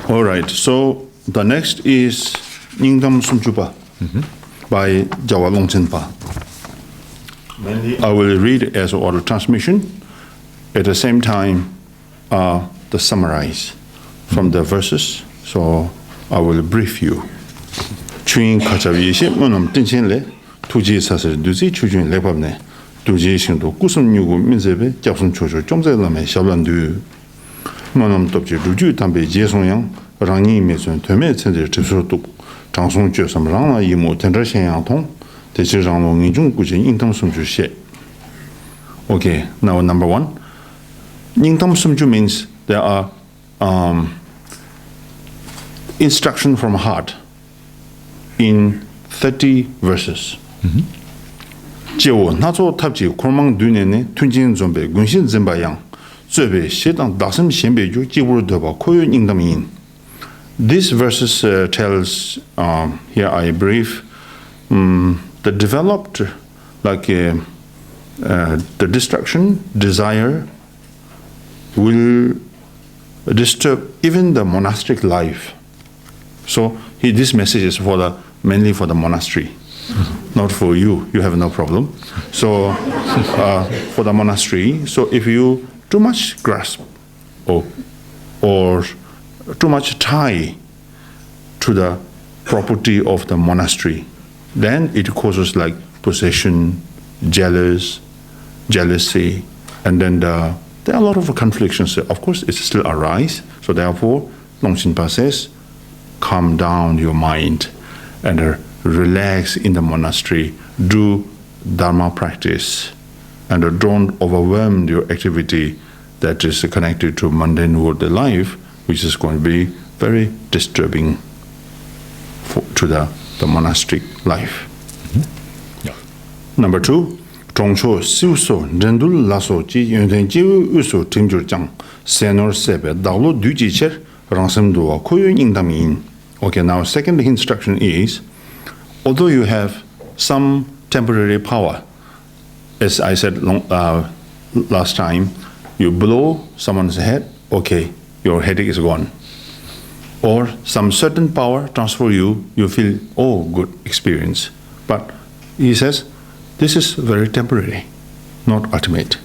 All right, so the next is Nyingdam Sumchupa by Gyalwa Longchenpa. I will read as oral transmission. At the same time, the summarize from the verses. So I will brief you. Chuin kachawishi munam tinchinle tuji sasir duzi chujun lepabne tuji shingdo kusum nyugu minzebe japsun chocho chomze lame shablandu munam topji ruju tambe jesongyang rangi mezun tome tsendir tipsurtuk changsong chosam rangla yimu tendra shenyang tong techi ranglo nginjung kujin ingtam sumju she. Okay, now number 1. Ingtam sumju means there are instruction from heart in 30 verses. Jewo nazo tabji kormang dunene tunjin zombe gunshin zembayang zebe shedang dasam shenbe ju jiburu doba koyo ingdam yin. These verses tells, here I brief, the developed like the destruction, desire will disturb even the monastic life. So this message is mainly for the monastery, not for you. You have no problem. So for the monastery, so if you too much grasp or too much tie to the property of the monastery, then it causes like possession, jealousy, and then there are a lot of conflicts. Of course, it still arise. So therefore, Longchenpa says, calm down your mind and relax in the monastery. Do dharma practice and don't overwhelm your activity that is connected to mundane worldly life, which is going to be very disturbing to the monastic life. Yeah. Number 2, Zhongshuo Siuso Rendul Laso Ji Yunten Jiu Uso Tingjur Jang Senor Sebe Daolo Duji Cher Rangsam Dua Koyo Ingdam Yin. Okay, now second instruction is, although you have some temporary power, as I said last time, you blow someone's head, okay, your headache is gone. Or some certain power transfer you feel, oh, good experience. But he says, this is very temporary, not ultimate.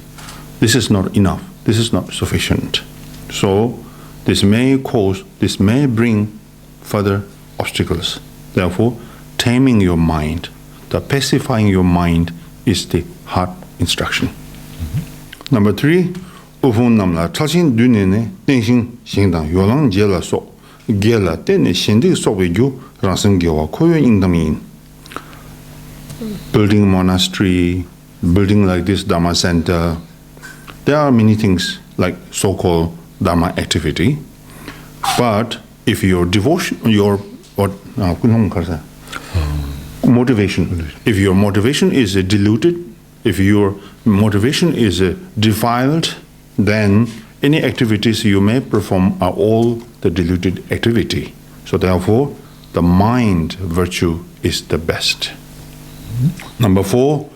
This is not enough. This is not sufficient. So this may bring further obstacles. Therefore, taming your mind, the pacifying your mind is the heart instruction. Number 3, Ufung namla chalshin dunene tenshin shingdang yolang jela so gela tenne shindig sobe ju rangsam gyewa koyo ingdam yin. Building a monastery, building like this Dharma center, there are many things like so-called Dharma activity. But if your devotion, motivation, if your motivation is diluted, if your motivation is defiled, then any activities you may perform are all the diluted activity. So therefore, the mind virtue is the best. Number 4,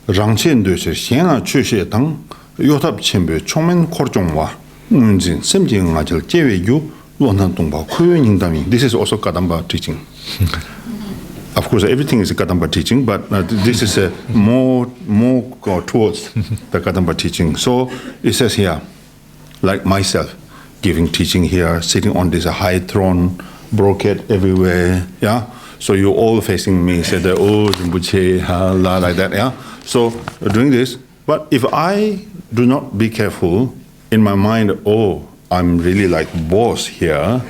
Rangchen Döse Xiana Chushe Tang Yotab Chenbe Chongmen Korjongwa Nunjin Semjing Ngajil Jewe Yu Luantan Tongba Kuyo Ningdami. This is also Kadamba teaching. Of course, everything is Kadamba teaching, but this is more towards the Kadamba teaching. So it says here, like myself, giving teaching here, sitting on this high throne, brocade everywhere, yeah. So you all facing me, said, oh, Rinpoche, like that, yeah. So doing this, but if I do not be careful, in my mind, oh, I'm really like boss here,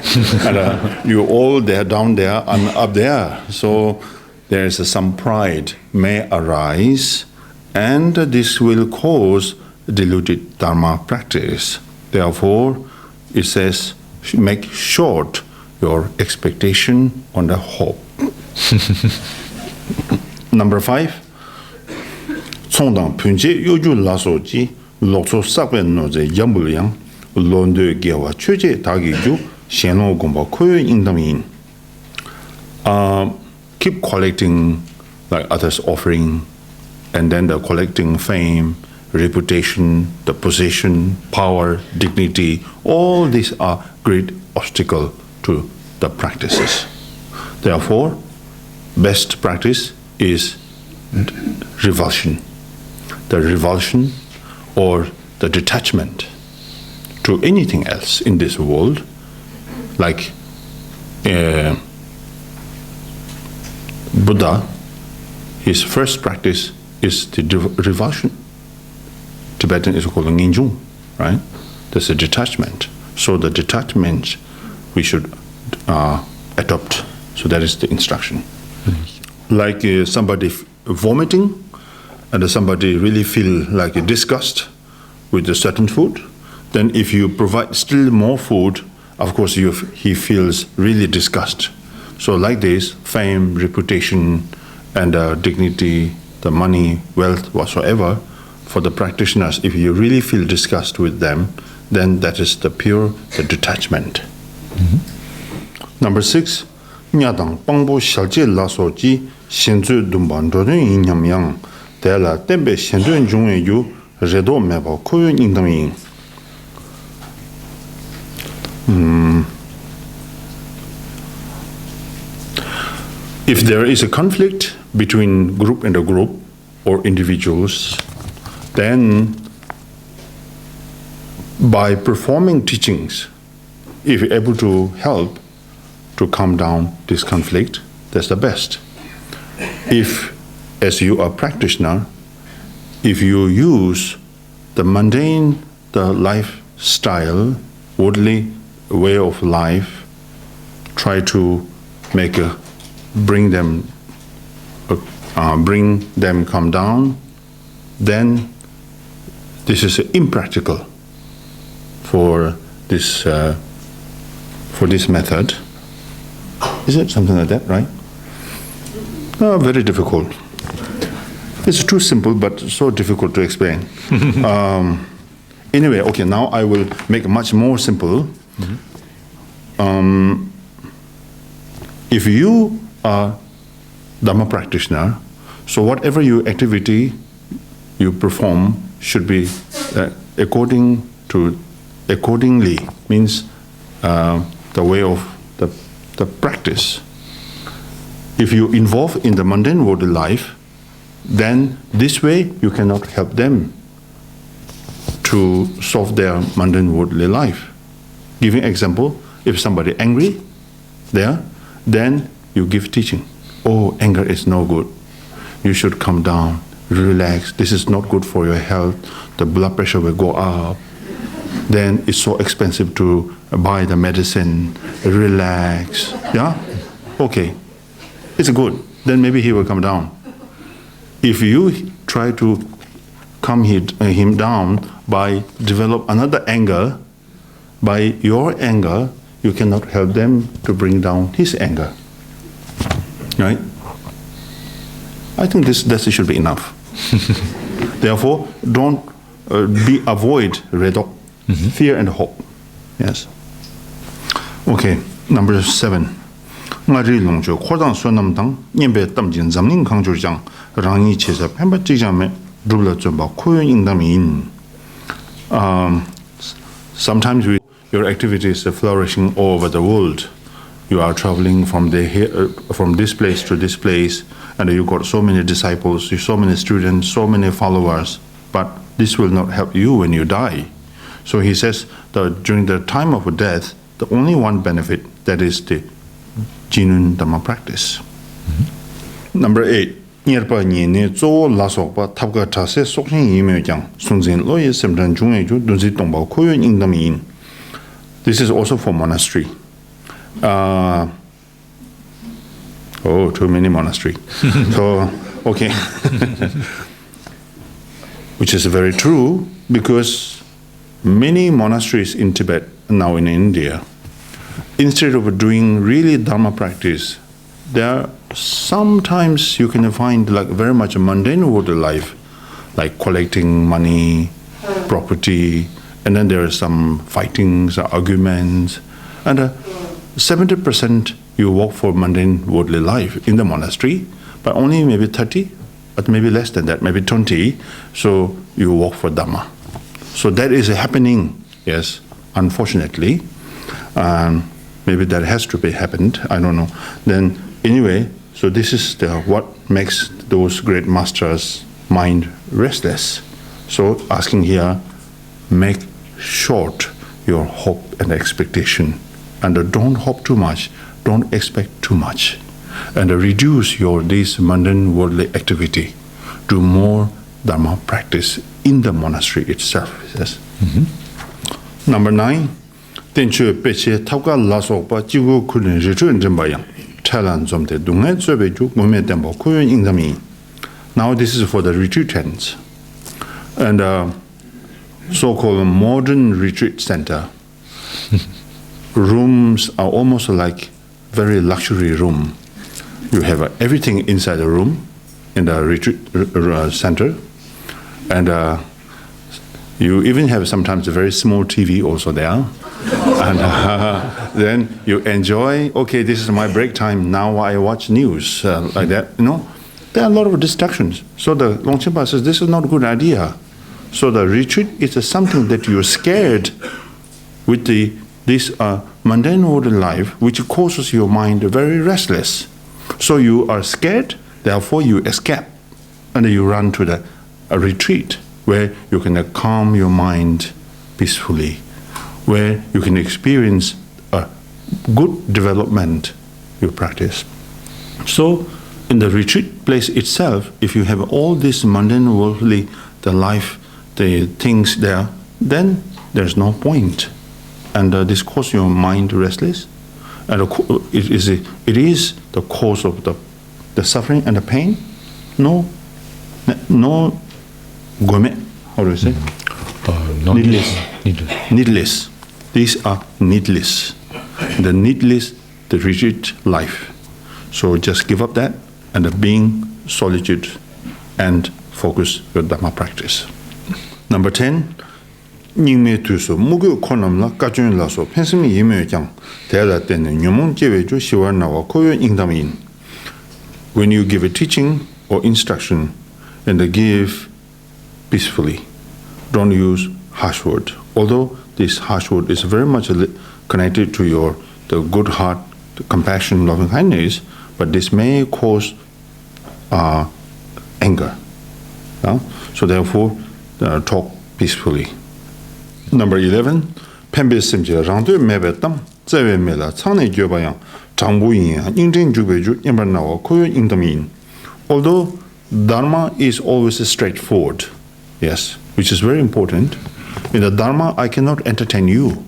and you all there, down there, I'm up there. So there is some pride may arise, and this will cause diluted dharma practice. Therefore, it says, make short your expectation on the hope. Number 5, Tsongdang Punje Yoju Laso Ji Lokso Sakwen Noze Yambuliang Londo Gyewa Choje Tagiju Sheno Gomba Koyo Ingdam Yin. Keep collecting like others' offering, and then the collecting fame, reputation, the position, power, dignity. All these are great obstacle to the practices. Therefore, best practice is revulsion. The revulsion or the detachment to anything else in this world, like Buddha, his first practice is the revulsion. Tibetan is called Nginjung, right? There's a detachment. So the detachment we should adopt. So that is the instruction. Like somebody vomiting, and somebody really feel like a disgust with a certain food, then if you provide still more food, of course he feels really disgust. So like this, fame, reputation, and dignity, the money, wealth, whatsoever, for the practitioners, if you really feel disgust with them, then that is the detachment. Number 6, nyadang pangbo shalje laso ji shenzu dumban rodun inyam yang dela tembe shenzu njungwe yu redo meba koyo ingdam yin. If there is a conflict between group and a group or individuals, then by performing teachings, if you're able to help to calm down this conflict, that's the best. If, as you are a practitioner, if you use the mundane, the lifestyle, worldly way of life, try to bring them come down, then this is impractical for this method. Is it something like that, right? Very difficult. It's too simple, but so difficult to explain. Anyway, okay, now I will make it much more simple. If you are Dharma practitioner, so whatever your activity you perform should be accordingly, means the way of the practice. If you involve in the mundane worldly life, then this way you cannot help them to solve their mundane worldly life. Giving example, if somebody angry there, then you give teaching. Oh, anger is no good. You should calm down, relax. This is not good for your health. The blood pressure will go up. Then it's so expensive to buy the medicine. Relax. Yeah? Okay. It's good. Then maybe he will come down. If you try to calm him down by develop another anger, by your anger, you cannot help them to bring down his anger. Right? I think that should be enough. Therefore, don't avoid fear and hope. Yes. Okay, number 7. Ngari Longchen Khordang Sonam Dang Nyenpa Tamjin Zamling Kangju Jang Rangi Chesa Pemba Tijame Drubla Zumba Koyon Ingdamin. Sometimes your activities are flourishing all over the world. You are traveling from this place to this place, and you got so many disciples, so many students, so many followers, but this will not help you when you die. So he says that during the time of death, the only one benefit, that is the genuine Dhamma practice. Number 8. Nyerpa nyene zo la sokpa tabga tase sokshin yime jang sunzin loye semdan jungye ju dunzi tongba koyon ingdam yin. This is also for monastery. Too many monastery. So, okay. Which is very true, because many monasteries in Tibet, now in India, instead of doing really Dharma practice, there sometimes you can find like very much a mundane worldly life, like collecting money, property, and then there are some fightings, arguments, and 70% you work for mundane worldly life in the monastery, but only maybe 30, but maybe less than that, maybe 20, so you work for Dhamma. So that is happening, yes, unfortunately. maybe that has to be happened, I don't know. Then anyway, so this is what makes those great masters' mind restless. So asking here, make short your hope and expectation, and don't hope too much, don't expect too much, and reduce this mundane worldly activity. Do more dharma practice in the monastery itself, he says. Number 9, tenche peche tauka lasokpa jigo kulen ritun jembayang chalan zomte dungai zobeju mume tembo kuyon ingdami. Now this is for the retreatants. And so-called modern retreat center. Rooms are almost like very luxury room. You have everything inside the room, in the retreat center, and you even have sometimes a very small TV also there. And then you enjoy, okay, this is my break time, now I watch news, like that, There are a lot of distractions. So the Longchenpa says, this is not a good idea. So the retreat is something that you're scared with this mundane world life, which causes your mind very restless. So you are scared, therefore you escape, and you run to a retreat where you can calm your mind peacefully, where you can experience a good development you practice. So in the retreat place itself, if you have all this mundane worldly, the life, the things there, then there's no point. And this causes your mind restless. And it is the cause of the suffering and the pain. No gourmet, how do you say? Needless. These are needless. The needless, the retreat life. So just give up that and being solitude and focus your dharma practice. Number 10, Nyingme tuso mugu konamla kachun laso pensimi yime kyang tela tenne nyumon jeweju shiwa nawa koyo ingdamin. When you give a teaching or instruction, and give peacefully, don't use harsh word. Although this harsh word is very much connected to the good heart, the compassion, loving kindness, but this may cause anger. So therefore, talk peacefully. Number 11, Pembe Simje Rangdu Mebetam, Zewe Mela, Tsane Gyobayang, Changbu Yin, Yingzhen Jubeju, Yambernawa, Koyo Ingdamin. Although Dharma is always straightforward, yes, which is very important. In the Dharma, I cannot entertain you,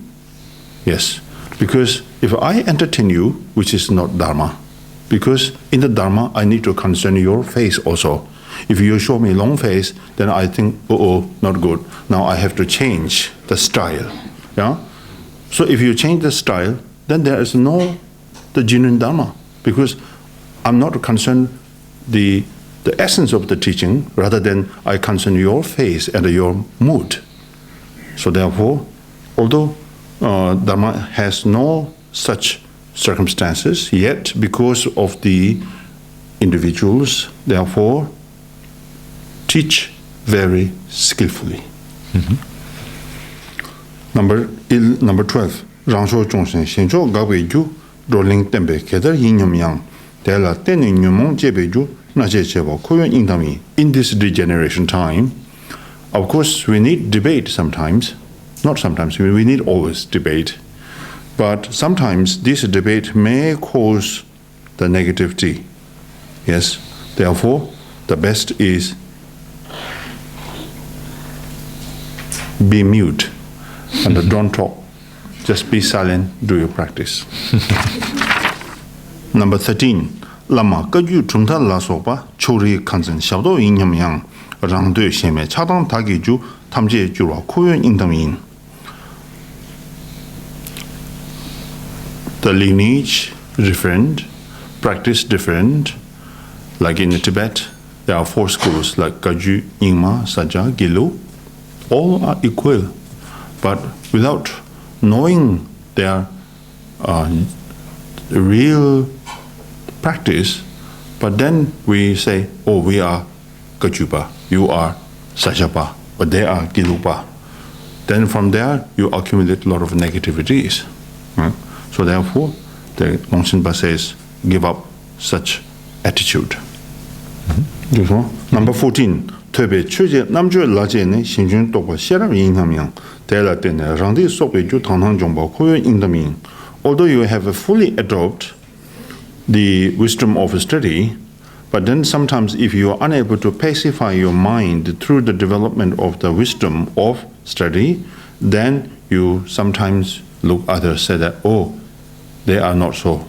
yes, because if I entertain you, which is not Dharma, because in the Dharma, I need to concern your face also. If you show me long face, then I think, not good. Now I have to change the style. Yeah. So if you change the style, then there is no the genuine Dharma, because I'm not concerned the essence of the teaching, rather than I concern your face and your mood. So therefore, although Dharma has no such circumstances, yet because of the individuals, therefore, teach very skillfully. Number 12. Rangsho Zhongshen Shencho Gawe Ju Ling Tembe Kedar Yinyam Yang Tela Teni Nyumong Jebe Ju Naje Chebo Koyon Ingdami. In this degeneration time, of course we need debate sometimes. Not sometimes, we need always debate. But sometimes this debate may cause the negativity. Yes, therefore the best is be mute and don't talk. Just be silent, do your practice. Number 13. Lama kaju chungta la sopa chori kanzen xiaodo yinyam yang rangde xieme chadang tagi ju tamje jurwa koyon ingdamin. The lineage different, practice different. Like in Tibet, there are 4 schools like Kaju, Nyingma, Saja, Gilu. All are equal, but without knowing their real practice, but then we say, oh, we are Kajupa, you are Sajapa, but they are Gilupa. Then from there, you accumulate a lot of negativities. Right? So therefore, the Longchenpa says, give up such attitude. Number 14. Tebe chuje namjue laje ne xinjun tokwa xerab yinhamyang tela tene rangdi sokwe ju tanghang jongba koyo indaming. Although you have fully adopted the wisdom of study, but then sometimes if you are unable to pacify your mind through the development of the wisdom of study, then you sometimes look others say that, oh, they are not so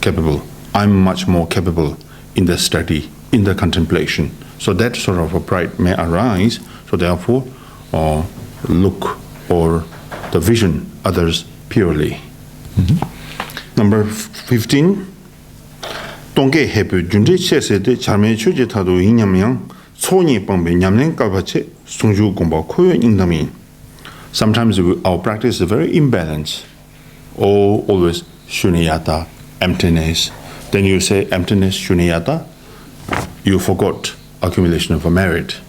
capable. I'm much more capable in the study, in the contemplation. So that sort of a pride may arise. So therefore, look or the vision others purely. Number 15. 동계 해부 준지 체세대 자매 추제 타도 이념양 소니 방배 냠랭 까바체 송주 공부 코요 인담이. Sometimes our practice is very imbalanced. Or always shunyata, emptiness. Then you say emptiness, shunyata, you forgot accumulation of a merit.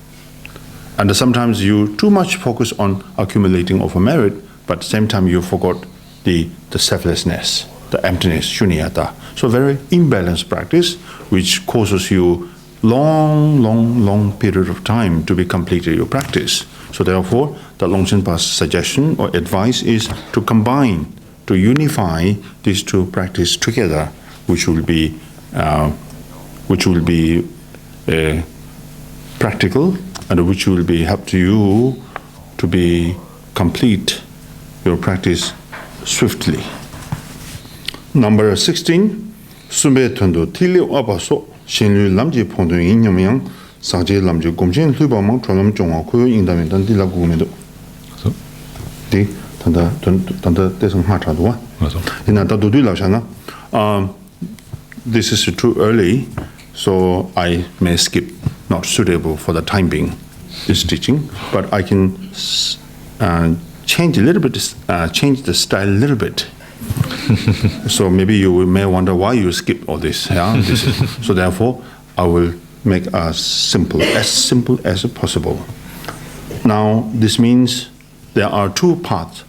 And sometimes you too much focus on accumulating of a merit, but at the same time you forgot the selflessness, the emptiness, shunyata. So very imbalanced practice, which causes you long period of time to be completed your practice. So therefore, the Longchenpa's suggestion or advice is to combine, to unify these two practices together, which will be practical and which will be help to you to be complete your practice swiftly. Number 16. Sumbe tondo tili abaso shenlu lamji pondong inyamyang Sangye lamji gomchen hluba mang cholam chongwa koyo ingdamen dan dilab gumedo. So, di tanda desang hachadwa. Ina da dudu lashana. This is too early, so I may skip. Not suitable for the time being. This teaching, but I can change a little bit. Change the style a little bit. So maybe you may wonder why you skip all this. Yeah? So therefore, I will make as simple as possible. Now, this means there are two parts.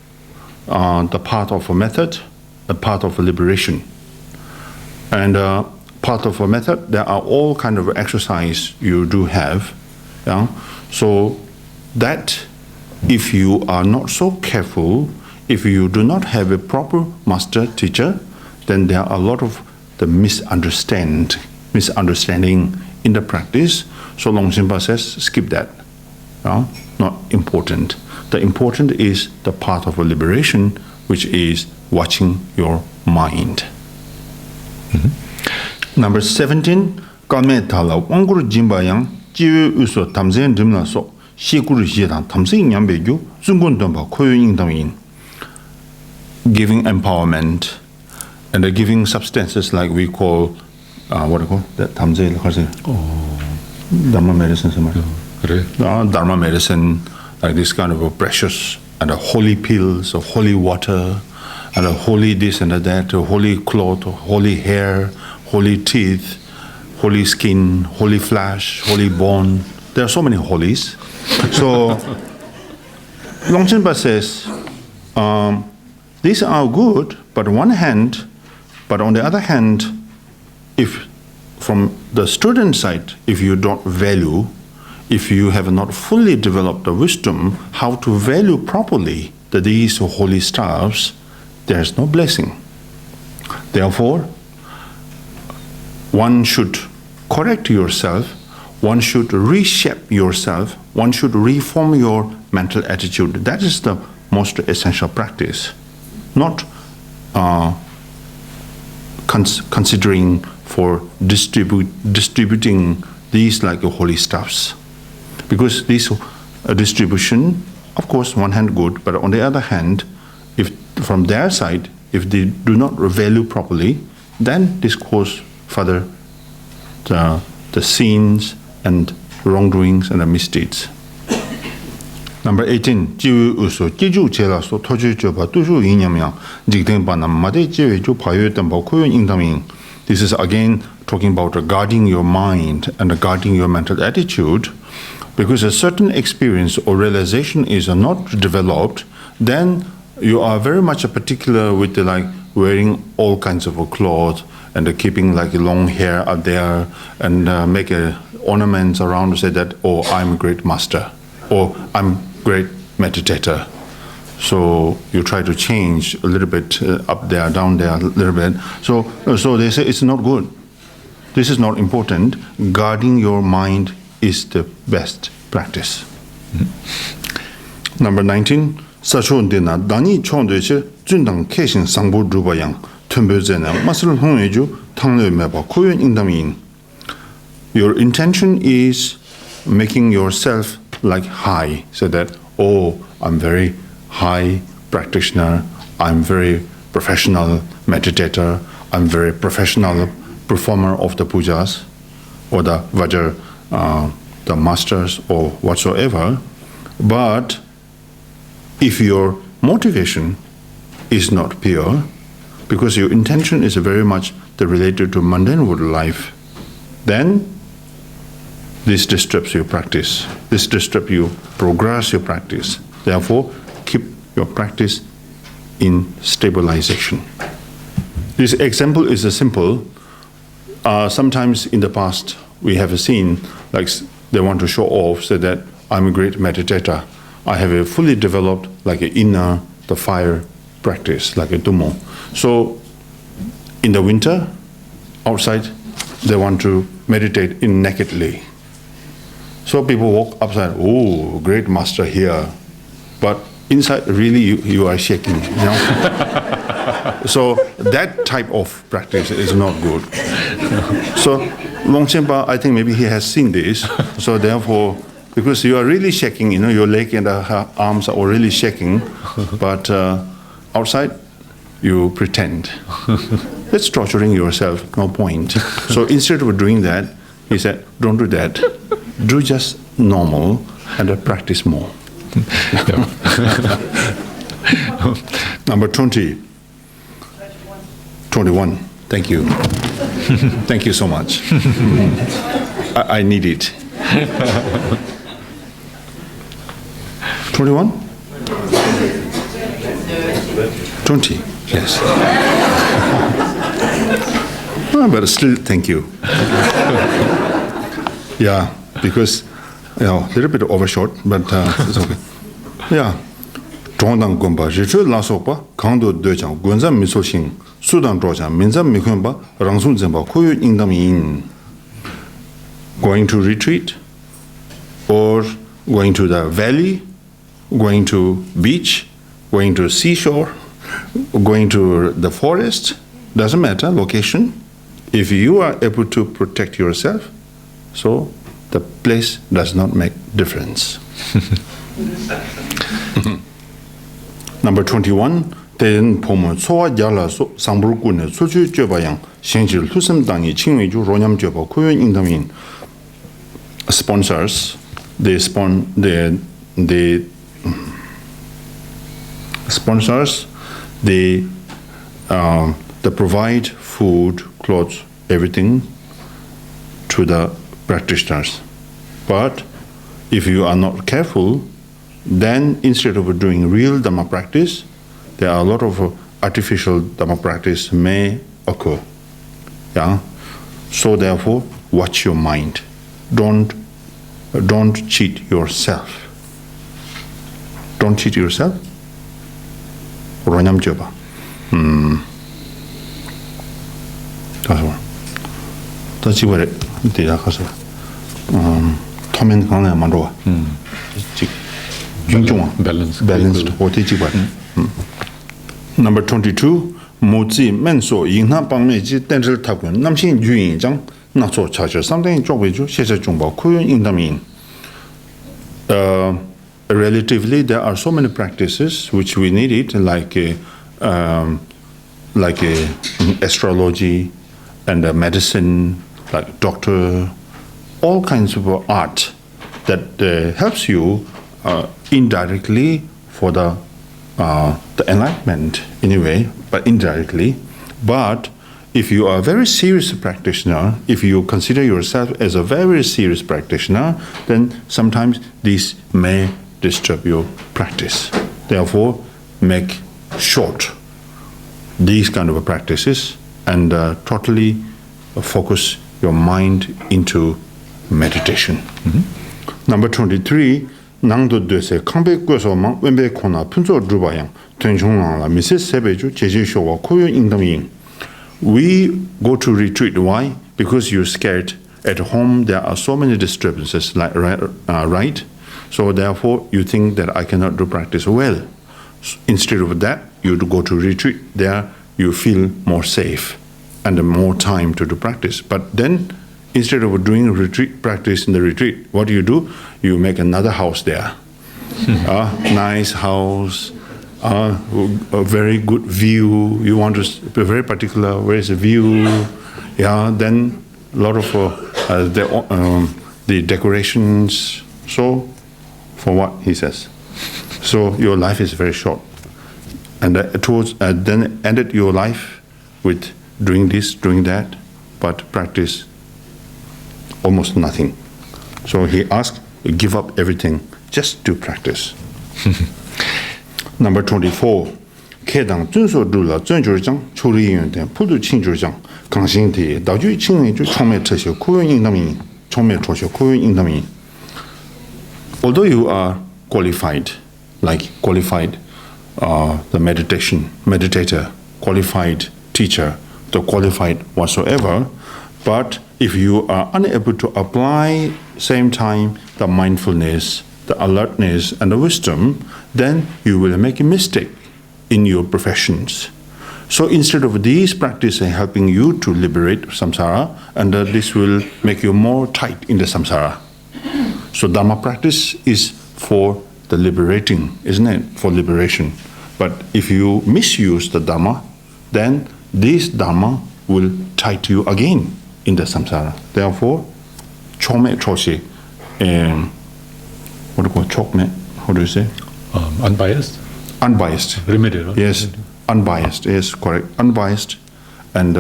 The part of a method, the part of a liberation. And part of a method, there are all kind of exercise you do have. Yeah? So that if you are not so careful, if you do not have a proper master teacher, then there are a lot of the misunderstanding in the practice. So Longchenpa says, skip that. Not important. The important is the part of a liberation, which is watching your mind. Number 17. Kalme thala wanguru jimbayang jiwe uso tamzen dimla so shikuru jidang tamzen nyambegyu zungun domba koyo ingdamin. Giving empowerment and giving substances like we call what do you call that tamze dharma medicine dharma medicine, like this kind of a precious and a holy pills of holy water and a holy this and that, a holy cloth, holy hair, holy teeth, holy skin, holy flesh, holy bone. There are so many holies. So Longchenpa says these are good, but on the other hand, if from the student side, if you don't value, if you have not fully developed the wisdom how to value properly these holy stuffs, there is no blessing. Therefore, one should correct yourself, one should reshape yourself, one should reform your mental attitude. That is the most essential practice. Not considering for distributing these like holy stuffs. Because this distribution, of course, one hand good, but on the other hand, if from their side, if they do not value properly, then this cause further the sins and wrongdoings and the misdeeds. Number 18. Jiwu uso jiju chela so toju joba tuju inyamyang jigden banam made jiwe jo payo tamba koyo ingdaming. This is again talking about guarding your mind and guarding your mental attitude. Because a certain experience or realization is not developed, then you are very much particular with the, like wearing all kinds of clothes and keeping like long hair up there and make ornaments around to say that, oh, I'm a great master or I'm great meditator. So you try to change a little bit up there, down there a little bit. So they say it's not good. This is not important. Guarding your mind is the best practice. Number 19. Sachon dina dani chondeche jundang keshin sangbo Drubwang tumbezena masal hongyeju tangle meba koyon ingdamin. Your intention is making yourself like high, so that, oh, I'm very high practitioner, I'm very professional meditator, I'm very professional performer of the pujas or the vajar, the masters or whatsoever. But if your motivation is not pure, because your intention is very much related to mundane world life, then this disturbs your practice. This disturbs you progress your practice. Therefore, keep your practice in stabilization. This example is simple. Sometimes in the past we have seen, like they want to show off, say that I'm a great meditator. I have a fully developed like an inner the fire practice, like a Dumo. So in the winter, outside, they want to meditate in nakedly. So people walk outside, oh, great master here. But inside, really, you are shaking, you know? So that type of practice is not good. So Longchenpa, I think maybe he has seen this. So therefore, because you are really shaking, you know, your leg and arms are really shaking, but outside, you pretend. That's torturing yourself, no point. So instead of doing that, he said, don't do that. Do just normal and practice more. Number 20. 21. Thank you. Thank you so much. I need it. 21? 20, yes. But still, thank you. Yeah, because, you know, a little bit overshot, but it's okay. Yeah. Zhongdang Gomba, Zhichu Lasokpa, Kando Dechang, Gunzam Misoxing, Sudan Drochang, Minzam Mikunba, Rangsun Zemba, Koyu Ingdamin. Going to retreat, or going to the valley, going to beach, going to seashore, going to the forest, doesn't matter, location. If you are able to protect yourself, so the place does not make difference. Number 21, Ten Pomo Soa Gyalwa Sangburkune Suju Drubwang Shenjil Tusam Dangi Chingweju Ronyam Drubwa Koyon Ingdamin. Sponsors, they provide food, clothes, everything to the practitioners. But if you are not careful, then instead of doing real Dhamma practice, there are a lot of artificial Dhamma practice may occur. Yeah. So therefore, watch your mind. Don't cheat yourself. Don't cheat yourself. Ronyam Joba. That's what it did. Tomen Kanga Mandua. Balanced. Number 22. Mozi Menso Yingha Bangmeji Dental Tabun Namshin Yun Jang Naso Charger something Jogweju Shesha Jumba Kuyun Ingdamin. Relatively, there are so many practices which we need it, like astrology and medicine, like doctor, all kinds of art that helps you indirectly for the enlightenment in a way, but indirectly. But if you are a very serious practitioner, if you consider yourself as a very serious practitioner, then sometimes this may disturb your practice. Therefore, make short these kind of practices and totally focus your mind into meditation. Number 23, Nangdo Dese, Kambe Goso Mang, Wembe Kona, Punzo Drubwang, Tenchong La, Mrs. Sebeju, Jeje Showa, Koyo Indaming. We go to retreat. Why? Because you're scared. At home, there are so many disturbances, right? So therefore, you think that I cannot do practice well. Instead of that, you go to retreat. There, you feel more safe and more time to do practice. But then, instead of doing retreat practice in the retreat, what do? You make another house there. Nice house, a very good view. You want to be very particular. Where is the view? Yeah, then a lot of the decorations. So, for what he says. So your life is very short, and then ended your life with doing this, doing that, but practice almost nothing. So he asked, give up everything just to practice. Number 24, Kedang Zunso Dula Zunjurjang, Churi Yunten, Pudu Chinjurjang, Kangshinti, Daju Ching, Chome Tesho, Kuyun Indami, Chome Tosho, Kuyun Indami. Although you are qualified, the meditator, qualified teacher, the qualified whatsoever, but if you are unable to apply same time the mindfulness, the alertness and the wisdom, then you will make a mistake in your professions. So instead of these practices helping you to liberate samsara, and this will make you more tight in the samsara. So Dharma practice is for the liberating, isn't it? For liberation. But if you misuse the Dharma, then this Dharma will tie you again in the samsara. Therefore, chome choshi, what do you call chokme? How do you say? Unbiased. Unbiased. Remedial. Yes, unbiased. Yes, correct. Unbiased, and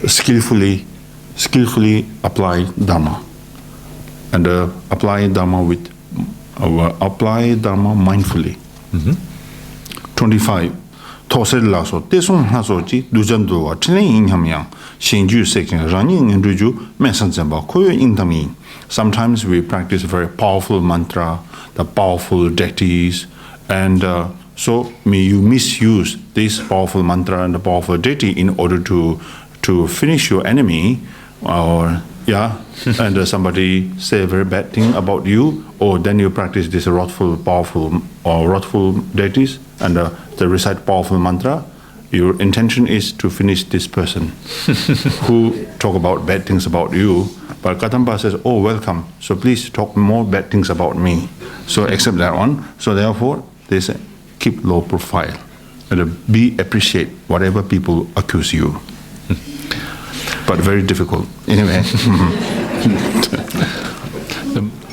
skillfully apply Dharma. And apply Dharma mindfully. 25. Tosel laso tesong haso ji dujando wa chine inhamyang shinju seking running and ruju mesan zamba koyo indami. Sometimes we practice a very powerful mantra, the powerful deities, and so may you misuse this powerful mantra and the powerful deity in order to finish your enemy, or and somebody say a very bad thing about you, or then you practice this wrathful, powerful, or wrathful deities, and they recite powerful mantra. Your intention is to finish this person who talk about bad things about you. But Kadamba says, oh, welcome. So please talk more bad things about me. So accept that one. So therefore, they say, keep low profile and appreciate whatever people accuse you. But very difficult. Anyway.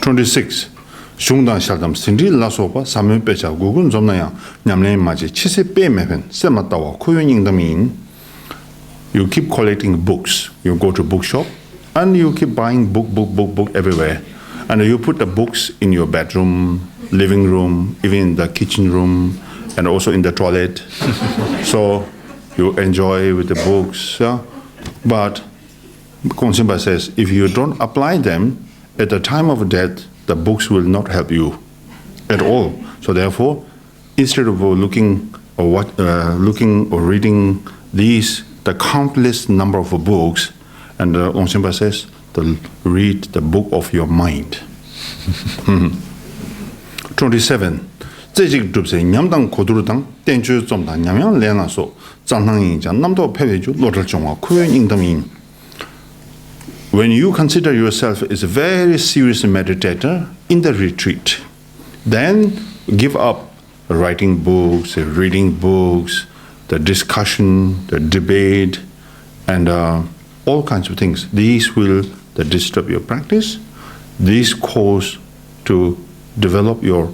26. Shungdan Shaldam Sindri Lasopa, Samuel Pecha, Gugun Zomnaya, Namne Maji, Chise Pe Meven, Sematawa, Kuying the mean. You keep collecting books. You go to bookshop and you keep buying book everywhere. And you put the books in your bedroom, living room, even in the kitchen room, and also in the toilet. So you enjoy with the books. But Longchenpa says, if you don't apply them, at the time of death, the books will not help you at all. So therefore, instead of looking or reading the countless number of books, and Longchenpa says, to read the book of your mind. 27. Zejik Drubse Nyamdang Kodurudang, Tenchu Zomda Nyamyang Lena So, Zantang Yinjang, Namdo Peveju, Lotal Chongwa, Kuyen Ingdamin. When you consider yourself as a very serious meditator in the retreat, then give up writing books, reading books, the discussion, the debate, and all kinds of things. These will disturb your practice. These cause to develop your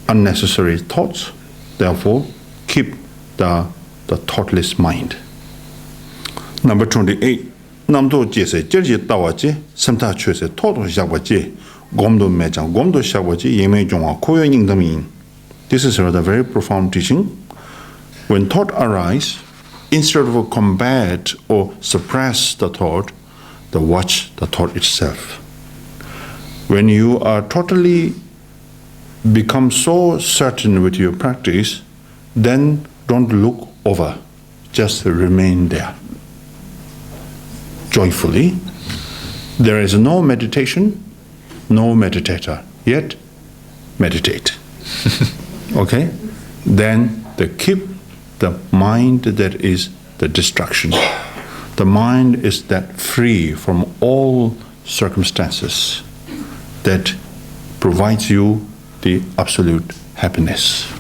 unnecessary thoughts. Therefore, keep the thoughtless mind. Number 28. Namdo jese jerje tawaje samta chöse todo shagwaje gomdo mejang gomdo shagwaje yeme jongwa koyo ingdamin. This is a very profound teaching. When thought arises, instead of combat or suppress the thought, watch the thought itself. When you are totally become so certain with your practice, then don't look over, just remain there. Joyfully. There is no meditation, no meditator, yet meditate. Okay? Then keep the mind that is the distraction. The mind is that free from all circumstances that provides you the absolute happiness.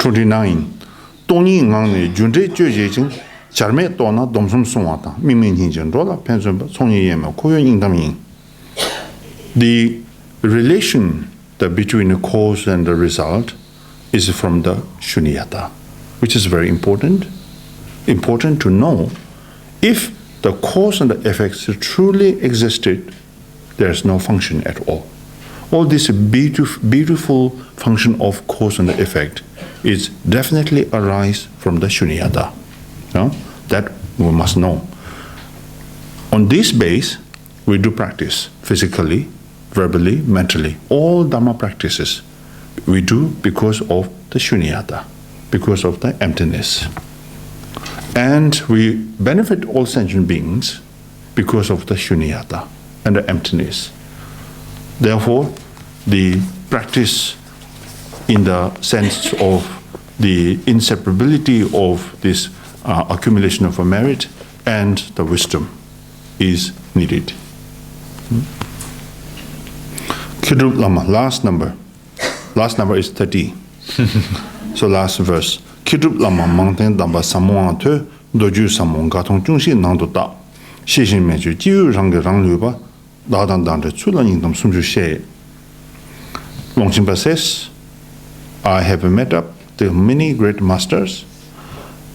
29. Toni ngang junde jejing charme tona domsum songata mingming hinjin rola pension songi yema koyo ingdaming. The relation between the cause and the result is from the shunyata, which is very important. Important to know. If the cause and the effects truly existed, there's no function at all. All this beautiful function of cause and effect is definitely arise from the shunyata. That we must know. On this base, we do practice physically, verbally, mentally. All dharma practices we do because of the shunyata, because of the emptiness. And we benefit all sentient beings because of the shunyata and the emptiness. Therefore, the practice in the sense of the inseparability of this accumulation of a merit and the wisdom is needed. Kidrup Lama, last number. Last number is 30. So last verse. Kidrup Lama mangten damba samoa te doju samon gatong jungshi nangdo da. Shishin meju jiu rang rang luba da dan dan de chula yingdam sumju she. Longchenpa says, I have met up the many great masters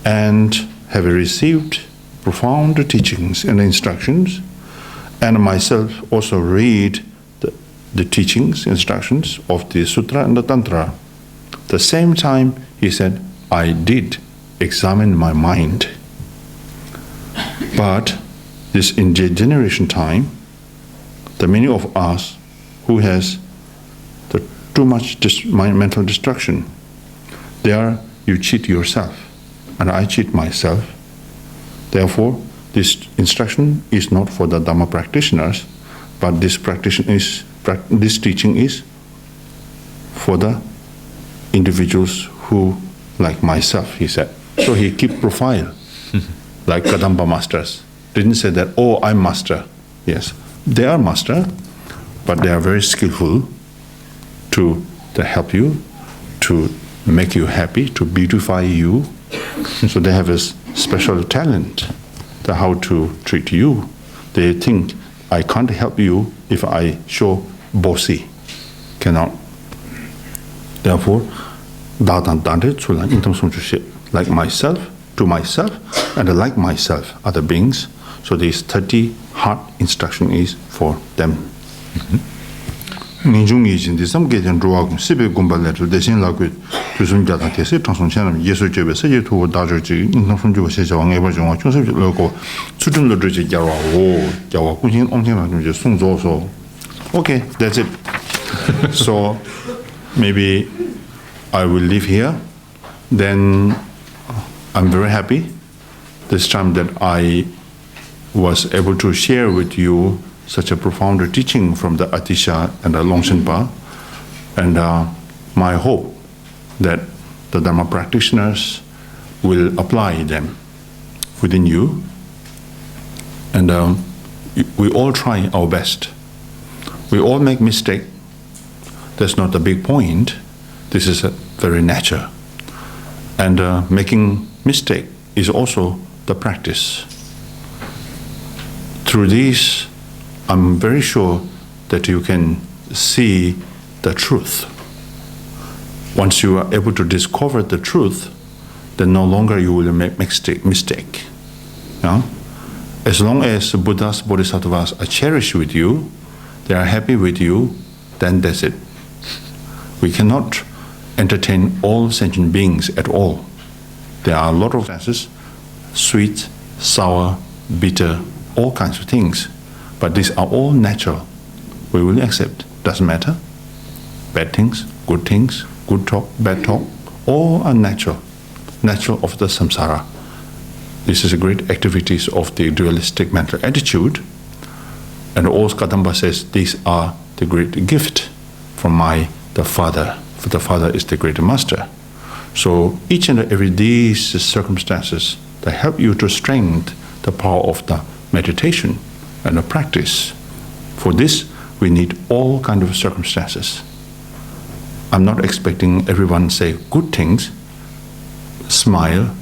and have received profound teachings and instructions, and myself also read the teachings, instructions of the Sutra and the Tantra. At the same time, he said, I did examine my mind. But this in generation time, the many of us who has too much mental destruction, there you cheat yourself, and I cheat myself. Therefore, this instruction is not for the Dhamma practitioners, but this teaching is for the individuals who, like myself, he said. So he keep profile, like Kadamba masters. Didn't say that, oh, I'm master. Yes, they are master, but they are very skillful to help you, to make you happy, to beautify you. So they have a special talent to how to treat you. They think, I can't help you if I show bossy. Cannot. Therefore, like myself, to myself, and like myself, other beings. So this 30 heart instruction is for them. Minjung Yijin, the some getting Drubwang, Sibi Gumba letter, the same like with Tusum Jatan Tessi, Tanson Channel, Yesu Jebe, Saji to Daji, in from Joseph, Ever, Joseph Loco, Sutun Lodri, Gyalwa, Gyalwa, Kuchin, Ontim, Sung also. Okay, that's it. So maybe I will leave here. Then I'm very happy this time that I was able to share with you such a profound teaching from the Atisha and the Longchenpa, and my hope that the Dharma practitioners will apply them within you, and we all try our best. We all make mistake. That's not the big point. This is a very natural, and making mistake is also the practice. Through these, I'm very sure that you can see the truth. Once you are able to discover the truth, then no longer you will make mistake. Yeah? As long as Buddhas, Bodhisattvas are cherished with you, they are happy with you, then that's it. We cannot entertain all sentient beings at all. There are a lot of senses, sweet, sour, bitter, all kinds of things. But these are all natural. We will accept. Doesn't matter. Bad things, good talk, bad talk, all are natural. Natural of the samsara. This is a great activities of the dualistic mental attitude. And also Kadamba says these are the great gift from the Father. For the Father is the great master. So each and every these circumstances that help you to strengthen the power of the meditation and the practice. For this, we need all kind of circumstances. I'm not expecting everyone say good things, smile,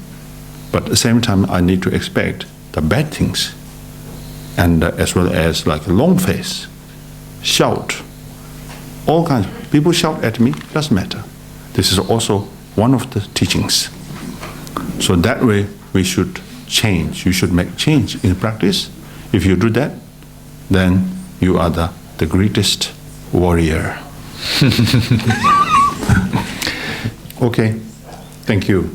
but at the same time I need to expect the bad things, and as well as like a long face, shout, all kinds. People shout at me, doesn't matter. This is also one of the teachings. So that way we should change. You should make change in practice. If you do that, then you are the greatest warrior. Okay, thank you.